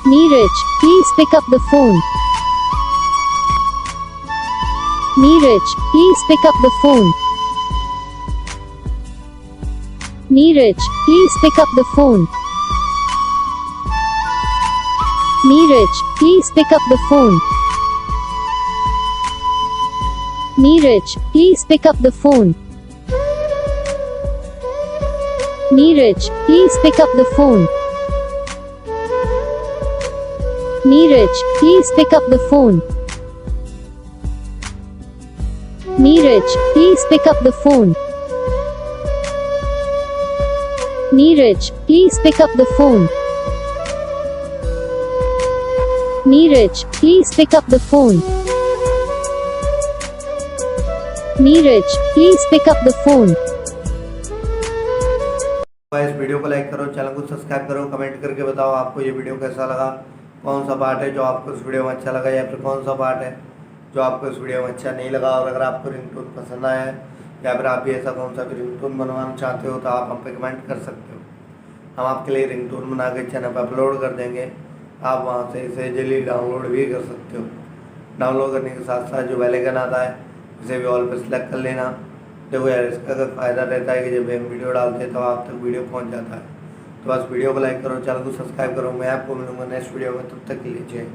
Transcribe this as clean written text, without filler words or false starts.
Niraj, please pick up the phone. Niraj, please pick up the phone. Niraj, please pick up the phone. Niraj, please pick up the phone. Niraj, please pick up the phone. Niraj, please pick up the phone. Niraj, please pick up the phone. Niraj, please pick up the phone. Niraj, please pick up the phone. Niraj, please pick up the phone. Niraj, please pick up the phone. इस video को like करो, channel को subscribe करो, comment करके बताओ आपको ये video कैसा लगा, कौन सा पार्ट है जो आपको इस वीडियो में अच्छा लगा या फिर कौन सा पार्ट है जो आपको इस वीडियो में अच्छा नहीं लगा। और अगर आपको रिंगटोन पसंद आया है या फिर आप भी ऐसा कौन सा भी रिंगटोन बनवाना चाहते हो तो आप हम पे कमेंट कर सकते हो। हम आपके लिए रिंगटोन बना के चैनल पर अपलोड कर देंगे, आप वहाँ से इसे जल्दी डाउनलोड भी कर सकते हो। डाउनलोड करने के साथ साथ जो बेल आइकन आता है उसे भी ऑल पे सेलेक्ट कर लेना। देखो यार, इसका अगर फ़ायदा रहता है कि जब हम वीडियो डालते हैं तो आप तक वीडियो पहुंच जाता है। तो बस वीडियो को लाइक करो, चैनल को सब्सक्राइब करो। मैं आपको मिलूंगा नेक्स्ट वीडियो में, तब तक के लिए जय।